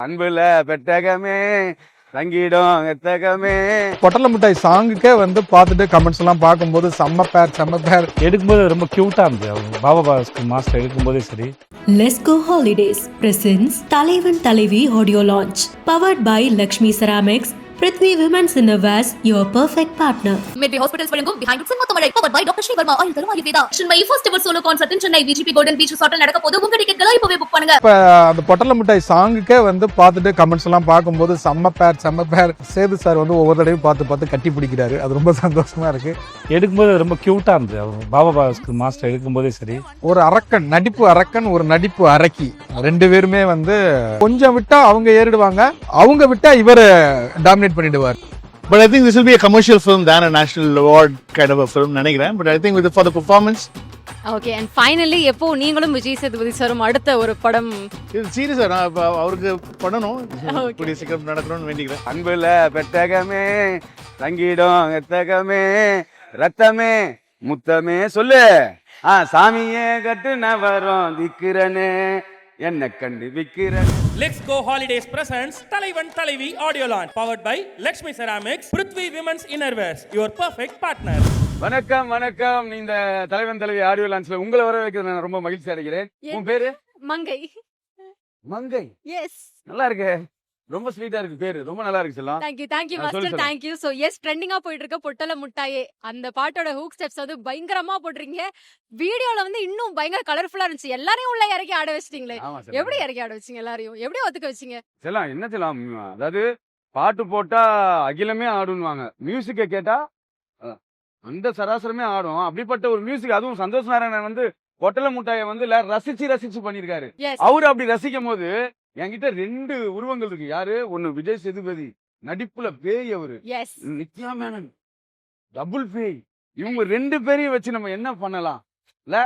அன்புல பெட்டகமே தங்கிடும் எத்தகமே. பொட்டல மிட்டாய் சாங்குக்கே வந்து பார்த்துட்டு கமெண்ட்ஸ் எல்லாம் பார்க்கும்போது செம்ம பேர் எடுக்கும்போது ரொம்ப கியூட்டா இருந்துச்சு. அவங்க பாபா பாஸ்கர் மாஸ்டர் எடுக்கும்போதே சரி. Lesco Holidays presents தலைவன் தலைவி audio launch powered by Lakshmi Ceramics, Prithvi Women's Innerwears, your perfect partner. Medway Hospitals வழங்கும் Behind It Sinmatamazai powered by Dr. Srivarma Oil தரும் Ayurveda. Chinmay first ever solo concert in Chennai VGP Golden Beach Resort நடக்க போது. உங்க டிக்கெட்களை இப்பவே book பண்ணுங்க. இப்போ அந்த பொட்டல மிட்டாய் சாங்குக்கே வந்து பார்த்துட்டு கமெண்ட்ஸ் எல்லாம் பார்க்கும்போது செம்ம பேர் சேது சார் வந்து ஒவ்வொரு தடவையும் பார்த்து கட்டி பிடிக்கிறாரு. அது ரொம்ப சந்தோஷமா இருக்கு. எடுக்கும்போது ரொம்ப கியூட்டா இருந்துச்சு. அவங்க பாபா பாஸ்கர் மாஸ்டர் எடுக்கும்போதே சரி. ஒரு நடிப்பு அரக்கன் ஒரு நடிப்பு அரக்கி ரெண்டு பேருமே வந்து கொஞ்சம் விட்டா அவங்க ஏறிடுவாங்க, அவங்க விட்டா இவர் டாமினேட் பண்ணிடுவார். But I think this will be a commercial film than a national award kind of a film, நினைக்கிறேன். But I think for the performance. Okay, and finally எப்போ நீங்களும் விஜய் சேதுபதி சாரும் அடுத்த ஒரு படம் இது சீரியஸா நான் அவருக்கு பண்ணணும், கூடிய சீக்கிரம் நடக்கணும்னு வேண்டிக்கிறேன். அன்புல பெட்டகமே தங்கிடும் எத்தகமே ரத்தமே முத்தமே சொல்லு. சாமியே கட்டுன வரும் திக்கிறனே என்ன கண்டு விக்கிறேன். Lesco Holidays presents தலைவன் தலைவி audio launch powered by Lakshmi Ceramics, Prithvi Women's Innerwears, your perfect partner. வணக்கம். இந்த தலைவன் தலைவி ஆடியோ லான்ச்ல உங்களை வர வைக்கிறது நான் ரொம்ப மகிழ்ச்சி அடைகிறேன். உன் பேரு? மங்கை. மங்கை. எஸ், நல்லா இருக்கு, ரொம்ப ஸ்வீட்டா இருக்கு பேரு, ரொம்ப நல்லா இருக்கு செல்லம். Thank you master, thank you. So yes, ட்ரெண்டிங்கா போயிட்டு இருக்க பொட்டல முட்டாயே அந்த பாட்டோட ஹூக் ஸ்டெப்ஸ் வந்து பயங்கரமா போடுறீங்க. வீடியோல வந்து இன்னும் பயங்கர கலர்ஃபுல்லா இருந்துச்சு. எல்லாரையும் உள்ள இறக்கி ஆட வச்சிட்டீங்களே, எப்படி இறக்கி ஆட வச்சீங்க? எல்லாரையும் எப்படி ஒத்துக்க வச்சீங்க? செல்லம் என்ன செல்லம், அதாவது பாட்டு போட்டா அகிலமே ஆடுவாங்க, மியூசிக்கை கேட்டா அந்த சராசரமே ஆடும். அப்படிப்பட்ட ஒரு மியூசிக், அதுவும் சந்தோஷ் நாராயணன் வந்து பொட்டல முட்டாயை வந்து ரசிச்சு பண்ணிருக்காரு. அவரு அப்படி ரசிக்கும் போது என்கிட்ட ரெண்டு உருவங்கள் இருக்கு. யாரு? ஒண்ணு விஜய் சேதுபதி, நடிப்புல பேய் அவரு. நித்யா மேனன் டபுள் பேய். இவங்க ரெண்டு பேரையும் வச்சு நம்ம என்ன பண்ணலாம் இல்ல?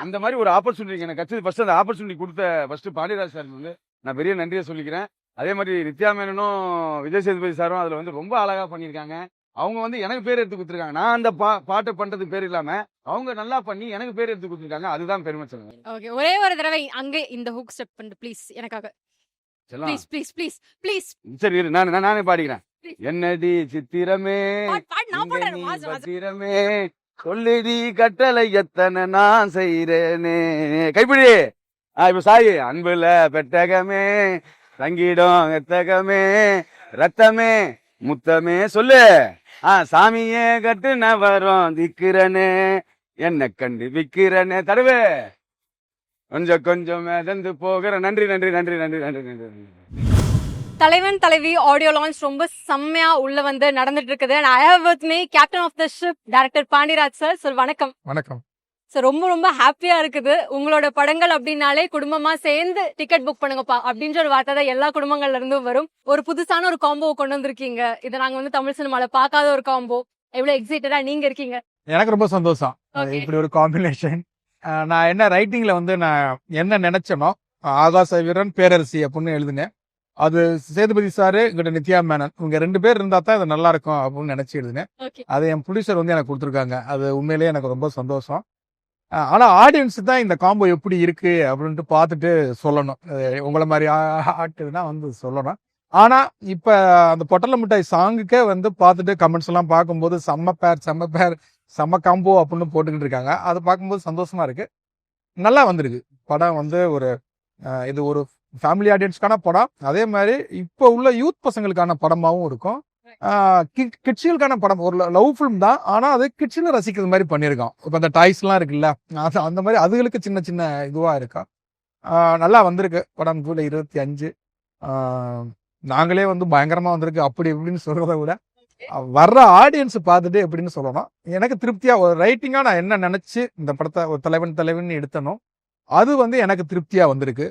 அந்த மாதிரி ஒரு ஆப்பர்ச்சுனிட்டி எனக்கு கிடைச்சது. ஃபர்ஸ்ட் அந்த ஆப்பர்ச்சுனிட்டி கொடுத்த ஃபர்ஸ்ட் பாண்டியராஜ் சார் வந்து நான் பெரிய நன்றியை சொல்லிக்கிறேன். அதே மாதிரி நித்யா மேனனும் விஜய் சேதுபதி சாரும் அதுல வந்து ரொம்ப அழகா பண்ணியிருக்காங்க. அவங்க வந்து எனக்கு பேர் எடுத்து கொடுத்துருக்காங்க. நான் அந்த பாட்டை பண்றது பேர் இல்லாம அவங்க நல்லா பண்ணி எனக்கு பேர் எடுத்து கொடுத்துருக்காங்க. அதுதான் பெருமை சொல்லுங்க. ஓகே, ஒரே ஒரு தடவை அங்கே இந்த ஹூக் ஸ்டெப் பண்ணு ப்ளீஸ் எனக்காக. ப்ளீஸ். சரி நானே பாடிக்கிறேன். என்னடி சித்திரமே சித்திரமே சொல்லிடி கட்டளை எத்தனை நான் செய்யறேனே. கைப்பிடி. இப்ப சாயி. அன்புல பெட்டகமே தங்கிடும் எத்தகமே ரத்தமே முத்தமே சொல்லு. சாமியே கட்டுன வரும் திக்கிறனே என்ன கண்டு விக்கிறனே. தருவே கொஞ்சம் மிதந்து போகிற. நன்றி. தலைவன் தலைவி ஆடியோ லான்ச் ரொம்ப செம்மையா உள்ள வந்து நடந்துட்டு இருக்குது. I have with me captain of the ship director Pandiraj sir. Sir வணக்கம். சார் ரொம்ப ஹாப்பியா இருக்குது. உங்களோட படங்கள் அப்படின்னாலே குடும்பமா சேர்ந்து டிக்கெட் புக் பண்ணுங்கப்பா அப்படின்ற ஒரு வார்த்தை தான் எல்லா குடும்பங்கள்ல இருந்தும் வரும். ஒரு புதுசான ஒரு காம்போ கொண்டு வந்திருக்கீங்க. இதை நாங்க வந்து தமிழ் சினிமால பார்க்காத ஒரு காம்போ. எவ்வளவு எக்ஸைட்டடா நீங்க இருக்கீங்க? எனக்கு ரொம்ப சந்தோஷம் இப்படி ஒரு காம்பினேஷன். நான் என்ன ரைட்டிங்ல வந்து நான் என்ன நினைச்சனோ, ஆகாச வீரன் பேரரசி அப்படின்னு எழுதுனேன். அது சேதுபதி சாரு இங்கிட்ட நித்யா மேனன் இவங்க ரெண்டு பேர் இருந்தா தான் இது நல்லா இருக்கும் அப்படின்னு நினைச்சு எழுதுனேன். அது என் ப்ரொடியூசர் வந்து எனக்கு கொடுத்துருக்காங்க. அது உண்மையிலேயே எனக்கு ரொம்ப சந்தோஷம். ஆனா ஆடியன்ஸ் தான் இந்த காம்போ எப்படி இருக்கு அப்படின்ட்டு பார்த்துட்டு சொல்லணும். உங்களை மாதிரி ஆட்டுதுன்னா வந்து சொல்லணும். ஆனா இப்ப அந்த பொட்டல மிட்டாய் சாங்குக்கே வந்து பார்த்துட்டு கமெண்ட்ஸ் எல்லாம் பார்க்கும்போது செம்ம காம்போ அப்படின்னு போட்டுக்கிட்டு இருக்காங்க. அதை பார்க்கும்போது சந்தோஷமா இருக்கு. நல்லா வந்திருக்கு படம். வந்து இது ஒரு ஃபேமிலி ஆடியன்ஸ்க்கான படம். அதே மாதிரி இப்போ உள்ள யூத் பசங்களுக்கான படமாவும் இருக்கும். கிட்ஸுகளுக்கான படம். ஒரு லவ் ஃபிலிம் தான், ஆனா அது கிட்ஸில் ரசிக்கிற மாதிரி பண்ணியிருக்கோம். இப்போ அந்த டாய்ஸ் எல்லாம் இருக்குல்ல, அந்த மாதிரி அதுகளுக்கு சின்ன இதுவா இருக்கா. நல்லா வந்திருக்கு படம். ஜூலை 25 நாங்களே வந்து பயங்கரமா வந்திருக்கு. அப்படி இப்படின்னு சொல்றதை விட வர்ற ஆடியன்ஸ் பார்த்துட்டு எப்படின்னு சொல்லணும். எனக்கு திருப்தியா ஒரு ரைட்டிங்கா நான் என்ன நினைச்சு இந்த படத்தை ஒரு தலைவன் எடுத்தனோ அது வந்து எனக்கு திருப்தியா வந்திருக்கு.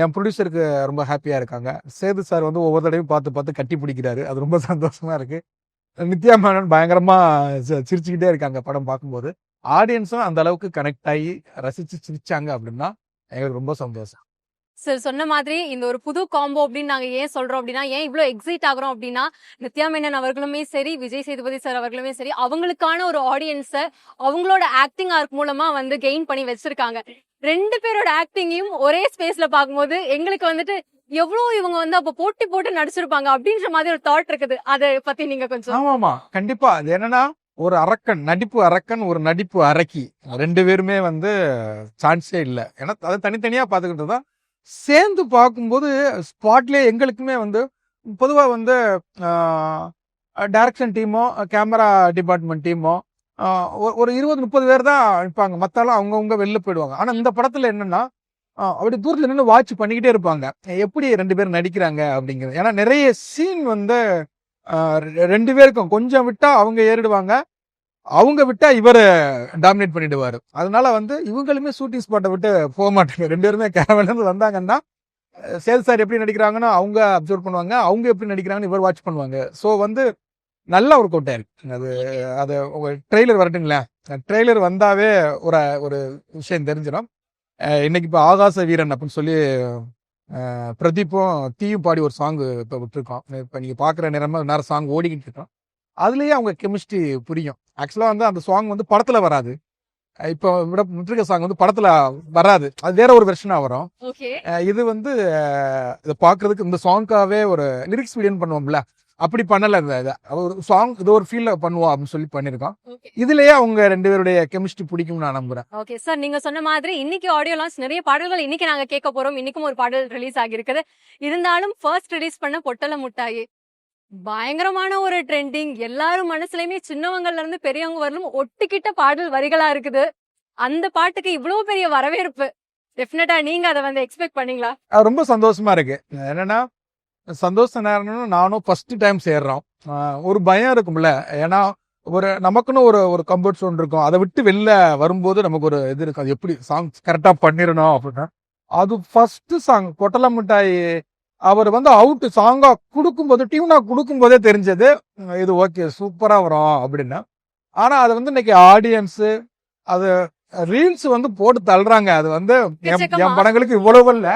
என் ப்ரொடியூசருக்கு ரொம்ப ஹாப்பியா இருக்காங்க. சேது சார் வந்து ஒவ்வொரு தடவையும் பார்த்து கட்டி பிடிக்கிறாரு. அது ரொம்ப சந்தோஷமா இருக்கு. நித்யா மேனன் பயங்கரமா சிரிச்சுக்கிட்டே இருக்காங்க படம் பார்க்கும்போது. ஆடியன்ஸும் அந்த அளவுக்கு கனெக்ட் ஆகி ரசிச்சு சிரிச்சாங்க அப்படின்னா எங்களுக்கு ரொம்ப சந்தோஷம். சார் சொன்ன மாதிரி இந்த ஒரு புது காம்போ அப்படின்னு நாங்க ஏன் சொல்றோம் அப்படின்னா, ஏன் இவ்வளவு எக்ஸைட் ஆகுறோம் அப்படின்னா, நித்யா மேனன் அவர்களுமே சரி, விஜய் சேதுபதி சார் அவர்களுமே சரி, அவங்களுக்கான ஒரு ஆடியன்ஸை அவங்களோட ஆக்டிங் ஆர்க் மூலமா வந்து கெயின் பண்ணி வச்சிருக்காங்க. ரெண்டு பேரோட ஆக்டிங்கையும் ஒரே ஸ்பேஸ்ல பார்க்கும்போது எங்களுக்கு வந்துட்டு எவ்வளவு இவங்க வந்து அப்ப போட்டி போட்டு நடிச்சிருப்பாங்க அப்படின்ற மாதிரி ஒரு தாட் இருக்குது. அதை பத்தி நீங்க கொஞ்சம். ஆமாமா கண்டிப்பா. அது என்னன்னா ஒரு அரக்கன், நடிப்பு அரக்கன், ஒரு நடிப்பு அரக்கி, 2 பேருமே வந்து சான்ஸே இல்லை. ஏன்னா அதை தனித்தனியா பார்த்துக்கிட்டு தான் சேர்ந்து பார்க்கும்போது ஸ்பாட்லேயே எங்களுக்குமே வந்து பொதுவா வந்து direction demo camera department demo ஒரு 20-30 பேர் தான் இருப்பாங்க. மத்தாலும் அவங்கவுங்க வெளில போயிடுவாங்க. ஆனா இந்த படத்துல என்னன்னா அப்படி தூரத்துல நின்று வாட்ச் பண்ணிக்கிட்டே இருப்பாங்க, எப்படி 2 பேர் நடிக்கிறாங்க அப்படிங்கிறது. ஏன்னா நிறைய சீன் வந்து 2 பேருக்கும் கொஞ்சம் விட்டா அவங்க ஏறிடுவாங்க, அவங்க விட்டா இவர் டாமினேட் பண்ணிடுவாரு. அதனால வந்து இவங்களுமே ஷூட்டிங் ஸ்பாட்டை விட்டு போக மாட்டாங்க. 2 பேருமே கேரளால இருந்து வந்தாங்கன்னா சேல் சார் எப்படி நடிக்கிறாங்கன்னு அவங்க அப்சர்வ் பண்ணுவாங்க, அவங்க எப்படி நடிக்கிறாங்கன்னு இவர் வாட்ச் பண்ணுவாங்க. ஸோ வந்து நல்ல ஒர்க் அவுட் ஆயிருக்கு. அது ட்ரெய்லர் வரட்டுங்களேன், ட்ரெய்லர் வந்தாவே ஒரு விஷயம் தெரிஞ்சிடும். இன்னைக்கு இப்போ ஆகாச வீரன் அப்படின்னு சொல்லி பிரதீப்பும் தீயும் பாடி ஒரு சாங் இப்போ விட்டுருக்கோம். இப்போ நீங்கள் பார்க்குற நேரம் சாங் ஓடிக்கிட்டு இருக்கோம். அதுலேயே அவங்க கெமிஸ்ட்ரி புரியும். ஆக்சுவலாக வந்து அந்த சாங் வந்து படத்தில் வராது. இப்போ விட்டுருக்க சாங் வந்து படத்தில் வராது, அது வேற ஒரு வெர்ஷனாக வரும். இது வந்து இதை பார்க்கறதுக்கு இந்த சாங்காகவே ஒரு லிரிக்ஸ் வீடியோன்னு பண்ணுவோம்ல, அப்படி பண்ணல. ஒரு சாங் இது ஒரு ஃபீல்ல பண்ணுவோம் அப்படின்னு சொல்லி பண்ணிருக்கோம். இதுலயே அவங்க 2 பேருடைய கெமிஸ்ட்ரி பிடிக்கும் நான் நம்புறேன். ஓகே சார், நீங்க சொன்ன மாதிரி இன்னைக்கு ஆடியோ லான்ச் நிறைய பாடல்கள் இன்னைக்கு நாங்க கேட்க போறோம். இன்னைக்கும் ஒரு பாடல் ரிலீஸ் ஆகிருக்குது. இருந்தாலும் ஃபர்ஸ்ட் ரிலீஸ் பண்ண பொட்டல முட்டாயி பயங்கரமான ஒரு ட்ரெண்டிங், எல்லாரும் மனசுலயுமே சின்னவங்கல இருந்து பெரியவங்க வரலும் ஒட்டிக்கிட்ட பாடல் வரிகளா இருக்குது. அந்த பாட்டுக்கு இவ்வளவு பெரிய வரவேற்பு, டெஃபினட்டா நீங்க அதை வந்து எக்ஸ்பெக்ட் பண்ணீங்களா? ரொம்ப சந்தோஷமா இருக்கு. என்னன்னா சந்தோஷ நேரம் நானும் ஃபர்ஸ்ட் டைம் சேர்றோம். ஒரு பயம் இருக்கும்ல, ஏன்னா நமக்குன்னு ஒரு கம்ஃபர்ட் ஜோன் இருக்கும். அதை விட்டு வெளில வரும்போது நமக்கு ஒரு இது இருக்கும், அது எப்படி சாங் கரெக்டா பண்ணிடணும் அப்படின்னா. அது ஃபர்ஸ்ட் சாங் பொட்டல மிட்டாய் அவர் வந்து அவுட் சாங்கா கொடுக்கும்போது, டியூனா கொடுக்கும் போதே தெரிஞ்சது இது ஓகே சூப்பரா வரும் அப்படின்னு. ஆனா அது வந்து இன்னைக்கு ஆடியன்ஸ் அது ரீல்ஸ் வந்து போட்டு தள்ளுறாங்க. அது வந்து என் படங்களுக்கு இவ்வளவு இல்லை,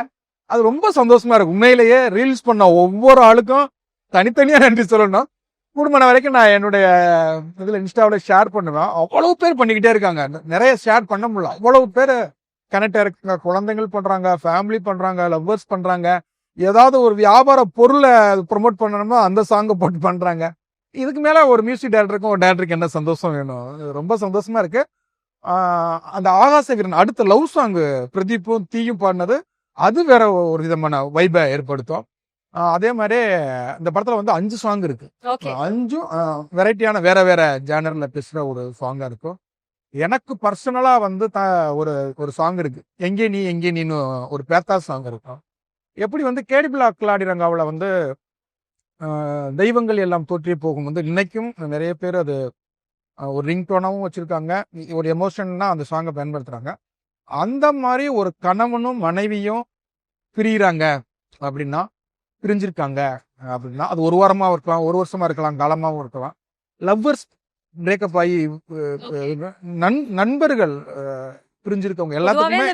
அது ரொம்ப சந்தோஷமா இருக்கு. உண்மையிலேயே ரீல்ஸ் பண்ண ஒவ்வொரு ஆளுக்கும் தனித்தனியா நன்றி சொல்லணும். குடும்பம் வரைக்கும் நான் என்னுடைய இதுல இன்ஸ்டாவில் ஷேர் பண்ணுவேன். அவ்வளவு பேர் பண்ணிக்கிட்டே இருக்காங்க, நிறைய ஷேர் பண்ண முடியல. அவ்வளவு பேர் கனெக்ட் இருக்காங்க. குழந்தைகள் பண்றாங்க, ஃபேமிலி பண்றாங்க, லவ்வர்ஸ் பண்றாங்க. ஏதாவது ஒரு வியாபார பொருளை ப்ரொமோட் பண்ணணுமோ அந்த சாங்கை போட்டு பண்றாங்க. இதுக்கு மேல ஒரு மியூசிக் டைரக்டருக்கும் ஒரு டைரக்டருக்கு என்ன சந்தோஷம் வேணும்? ரொம்ப சந்தோஷமா இருக்கு. அந்த ஆகாச வீரன் அடுத்த லவ் சாங் பிரதீப்பும் தீயும் பாடினது, அது வேற ஒரு விதமான வைபை ஏற்படுத்தும். அதே மாதிரி இந்த படத்துல வந்து 5 சாங் இருக்கு. 5 வெரைட்டியான வேற வேற ஜானர்ல பேசுற ஒரு சாங்கா இருக்கும். எனக்கு பர்சனலா வந்து ஒரு சாங் இருக்கு, எங்கே நீ எங்கே நீன்னு ஒரு பேத்தா சாங் இருக்கும். எப்படி வந்து கேடி பிளாக் கிளாடிரங்காவில் வந்து தெய்வங்கள் எல்லாம் தோற்றியே போகும் வந்து இன்னைக்கும் நிறைய பேர் அது ஒரு ரிங் டோனாவும் வச்சிருக்காங்க, ஒரு எமோஷன்னா அந்த சாங்கை பயன்படுத்துறாங்க. அந்த மாதிரி ஒரு கணவனும் மனைவியும் பிரியிறாங்க அப்படின்னா, பிரிஞ்சிருக்காங்க அப்படின்னா, அது ஒரு வாரமா இருக்கலாம், ஒரு வருஷமா இருக்கலாம், காலமாவும் இருக்கலாம். லவ்வர்ஸ் பிரேக்கப் ஆகி நண்பர்கள் பிரிஞ்சிருக்கவங்க எல்லாத்துக்குமே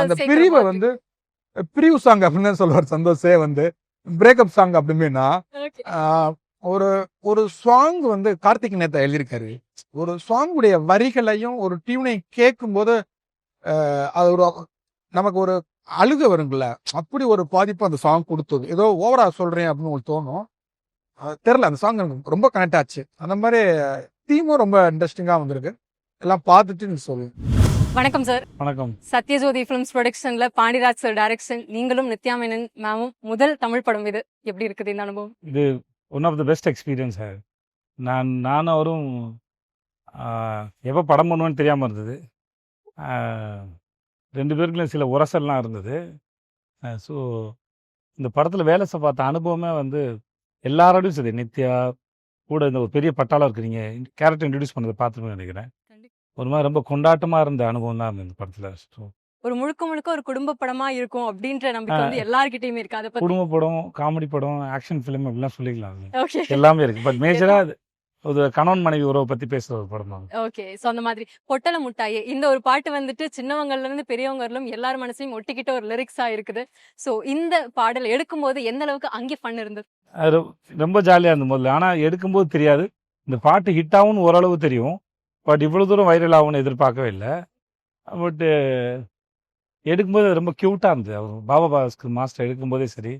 அந்த பிரிவை வந்து பிரிவு சாங் அப்படின்னு சொல்லுவார் சந்தோஷே. வந்து பிரேக்கப் சாங் அப்படின்னா ஒரு சாங் வந்து கார்த்திக் நேத்தா எழுதியிருக்காரு. ஒரு சாங்குடைய வரிகளையும் ஒரு டியூனையும் கேட்கும் போது அது நமக்கு ஒரு அழுக வருங்கள, அப்படி ஒரு பாதிப்பு அந்த சாங் கொடுத்தது. ஏதோ ஓவரா சொல்றேன் அப்படின்னு உங்களுக்கு தோணும், தெரியல. அந்த சாங் எனக்கு ரொம்ப கனெக்ட் ஆச்சு. அந்த மாதிரி தீமும் ரொம்ப இன்ட்ரெஸ்டிங்கா வந்திருக்கு. எல்லாம் பார்த்துட்டு நீங்க சொல்லுங்க. வணக்கம் சார். வணக்கம். சத்யஜோதி ஃபிலிம்ஸ் ப்ரொடக்ஷன்ல பாண்டிராஜ் சார் டைரக்ஷன், நீங்களும் நித்யா மேனன் மேமும் முதல் தமிழ் படம். இது எப்படி இருக்குது இந்த அனுபவம்? இது one of the best experience. நானும் அவரும் எப்போ படம் பண்ணுவேன்னு தெரியாமல் இருந்தது. 2 பேருக்குள்ள சில உரசல்லாம் இருந்தது. ஸோ இந்த படத்தில் வேலை பார்த்த அனுபவமே வந்து எல்லாரோடையும் சரி, நித்யா கூட இந்த ஒரு பெரிய பட்டாளம் இருக்கிறீங்க, கேரக்டர் இன்ட்ரடியூஸ் பண்ணதை பார்த்துருப்பேன் நினைக்கிறேன். ஒரு மாதிரி ரொம்ப கொண்டாட்டமாக இருந்த அனுபவம் தான் இந்த படத்தில். ஒரு முழுக்க ஒரு குடும்ப படமா இருக்கும் அப்படின்ற நம்பிக்கை வந்து எல்லார்கிட்டயுமே இருக்கு. அதை குடும்ப படம், காமெடி படம், ஆக்ஷன் ஃபிலிம் அப்படிலாம் சொல்லிக்கலாம், எல்லாமே இருக்கு. பட் மேஜரா ஒரு கணவன் மனைவி உறவை பத்தி பேசுற ஒரு படம் தான். ஓகே. சோ அந்த மாதிரி பொட்டல முட்டாயே இந்த ஒரு பாட்டு வந்துட்டு சின்னவங்கல இருந்து பெரியவங்க வரலும் எல்லார் மனசையும் ஒட்டிக்கிட்ட ஒரு லிரிக்ஸா இருக்குது. சோ இந்த பாடல் எடுக்கும்போது எந்த அளவுக்கு அங்கே ஃபன் இருந்தது? ரொம்ப ஜாலியா இருந்தது முதல்ல. ஆனா எடுக்கும்போது தெரியாது இந்த பாட்டு ஹிட் ஆகும்னு ஓரளவு தெரியும். பட் இவ்வளவு தூரம் வைரல் ஆகும்னு எதிர்பார்க்கவே இல்லை. பட் எடுக்கும்போது ரொம்ப க்யூட்டாக இருந்தது. அவர் பாபா பாஸ்கர் மாஸ்டர் எடுக்கும்போதே சரி,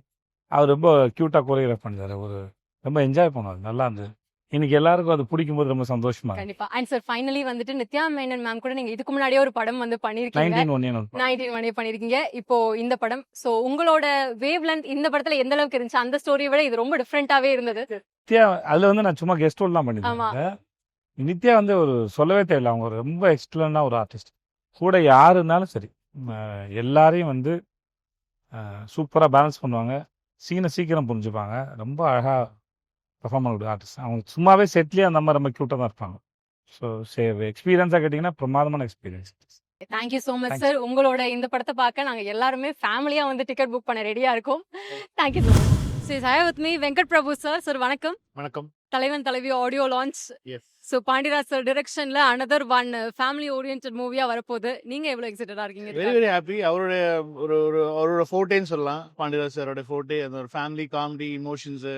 அவர் ரொம்ப க்யூட்டாக கோரியோகிராஃப் பண்ணிட்டாரு. ஒரு ரொம்ப என்ஜாய் பண்ணுவார். நல்லா இருந்தது. இன்னைக்கு எல்லாருக்கும் அது பிடிக்கும்போது ரொம்ப சந்தோஷமா இருக்கு. கண்டிப்பா. அண்ட் சார் ஃபைனலி வந்துட்டு நித்யா மேனன் மேம் கூட நீங்க இதுக்கு முன்னாடியே ஒரு படம் வந்து பண்ணிருக்கீங்க. 19 பண்ணிருக்கீங்க. இப்போ இந்த படம். சோ உங்களோட வேவ் லென்த் இந்த படத்துல எந்த அளவுக்கு இருந்துச்சு? அந்த ஸ்டோரியை விட இது ரொம்ப டிஃபரெண்டாவே இருந்தது. நித்யா அதுல வந்து நான் சும்மா கெஸ்ட் ரோல் தான் பண்ணிருந்தேன். நித்யா வந்து ஒரு சொல்லவே தேவையில்லை. அவங்க ரொம்ப எக்ஸ்ட்ரலான ஒரு ஆர்டிஸ்ட். கூட யாரு இருந்தாலும் சரி, எல்லாரையும் வந்து சூப்பராக பேலன்ஸ் பண்ணுவாங்க. சீனை சீக்கிரம் புரிஞ்சுப்பாங்க. ரொம்ப அழகாக பெர்ஃபார்ம் பண்ணக்கூடிய ஆர்டிஸ்ட். அவங்க சும்மாவே செட்லேயே அந்த மாதிரி ரொம்ப க்யூட்டாக தான் இருப்பாங்க. ஸோ எக்ஸ்பீரியன்ஸாக கேட்டிங்கன்னா பிரமாதமான experience. Thank you so much sir. உங்களோட இந்த படத்தை பார்க்க நாங்கள் எல்லாருமே ஃபேமிலியாக வந்து டிக்கெட் புக் பண்ண ரெடியாக இருக்கோம். Thank you so much. சரி, சயவத்மி வெங்கட் பிரபு சார். சார் வணக்கம். வணக்கம். Thalaivan Thalaivi audio launch. Yes. So Pandiraj sir டிரெக்ஷன்ல அனதர் ஒன் ஃபேமிலி ஓரியன்ட் மூவியா வரப்போகுது. நீங்க எவ்வளவு எக்ஸைட்டடா இருக்கீங்க? Very very happy. அவருடைய அவரோட ஃபோர்டேன்னு சொல்லலாம். பாண்டியராஜ் சாரோட ஃபோர்டே அந்த ஒரு ஃபேமிலி காமெடி இமோஷன்ஸு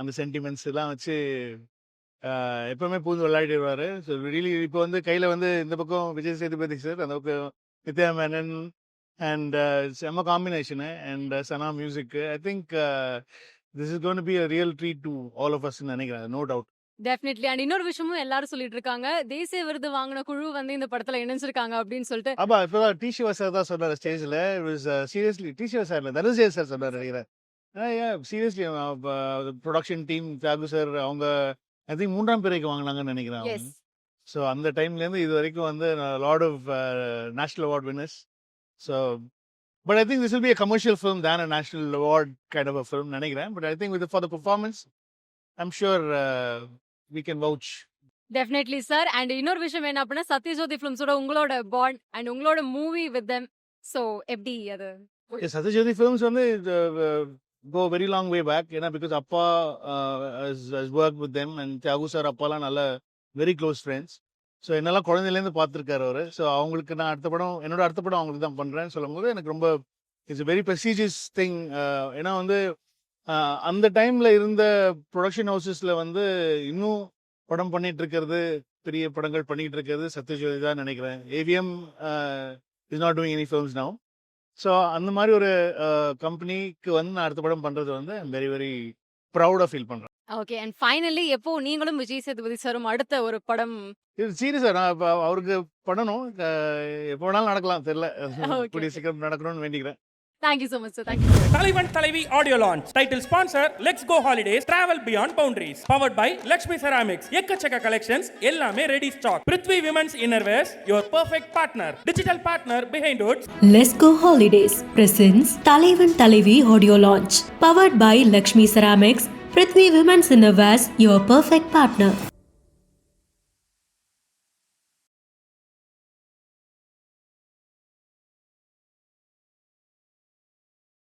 அந்த சென்டிமெண்ட்ஸ் எல்லாம் வச்சு எப்பவுமே பூந்து விளையாடிடுவாரு. ஸோ ரியலி இப்போ வந்து கையில் வந்து இந்த பக்கம் விஜய் சேதுபதி சார், அந்த பக்கம் நித்யா மேனன் அண்ட் செம்ம combination and Sana music. I think this is gonna be a real treat to all of அஸ்ன்னு நினைக்கிறேன். No doubt. டெஃபினெட்லி. அண்ட் இன்னொரு விஷயமும் எல்லாரும் சொல்லிட்டு இருக்காங்க, தேசிய விருது வாங்கின குழு வந்து இந்த படத்துல இணைஞ்சிருக்காங்க அப்படின்னு சொல்லிட்டு. ஆமா, இப்போ டி சிவா சார் தான் சொன்னார் ஸ்டேஜில். சீரியஸ்லி டி சிவா சார் இல்லை, தனுஷ் சார் சொன்னார் நினைக்கிறேன். Seriously production team Thiyagu sir அவங்க ஐ திங்க் 3ஆம் பிறைக்கு வாங்கினாங்கன்னு நினைக்கிறேன். எஸ். ஸோ அந்த டைம்லேருந்து இது வரைக்கும் வந்து lot of national award winners. So but I think this will be a commercial film than a national award kind of a film நினைக்கிறேன். But I think with for the performance I'm sure we can vouch. Definitely sir. And இன்னொரு விஷயம் என்ன அப்படின்னா, சத்யஜோதி ஃபிலிம்ஸோட உங்களோட bond and உங்களோட movie with them. So எப்படி அது? சத்யஜோதி ஃபிலிம்ஸ் வந்து go very long way back. ஏன்னா பிகாஸ் அப்பா has worked with them and Thiyagu sir அப்பாலாம் நல்ல வெரி க்ளோஸ் ஃப்ரெண்ட்ஸ். ஸோ என்னெல்லாம் குழந்தையிலேருந்து பார்த்துருக்காரு அவர். ஸோ அவங்களுக்கு நான் என்னோட அடுத்த படம் அவங்களுக்கு தான் பண்ணுறேன்னு சொல்லும் போது எனக்கு ரொம்ப இட்ஸ் வெரி ப்ரெஸ்டீஜியஸ் திங். ஏன்னா வந்து அந்த டைம்ல இருந்த ப்ரொடக்ஷன் ஹவுசஸ்ல வந்து இன்னும் படம் பண்ணிட்டு இருக்கிறது, பெரிய படங்கள் பண்ணிட்டு இருக்கிறது சத்யஜோதி தான் நினைக்கிறேன். AVM is not doing any films now. So அந்த மாதிரி ஒரு கம்பெனிக்கு வந்து நான் அடுத்த படம் பண்றது வந்து வெரி வெரி ப்ரௌடா ஃபீல் பண்றேன். ஓகே. அண்ட் ஃபைனலி எப்போ நீங்களும் விஜய் சேதுபதி சாரும் அடுத்த ஒரு படம்? இது சீரியஸா நான் இப்போ அவருக்கு பண்ணணும். எப்போ வேணாலும் நடக்கலாம், தெரியல. கூடிய சீக்கிரம் நடக்கணும்னு வேண்டிக்கிறேன். Thank you so much, sir. Thank you. Thalaivan Thalaivi audio launch. Title sponsor let's go holidays travel beyond boundaries. Powered by Lakshmi ceramics. எக்கச்சக்க கலெக்ஷன்ஸ், எல்லாமே ready stock. Prithvi women's innerwears, your perfect partner. Digital partner behind woods. Let's Go Holidays presents தலைவன் தலைவி audio launch. Powered by Lakshmi Ceramics, Prithvi Women's Innerwears, your perfect partner.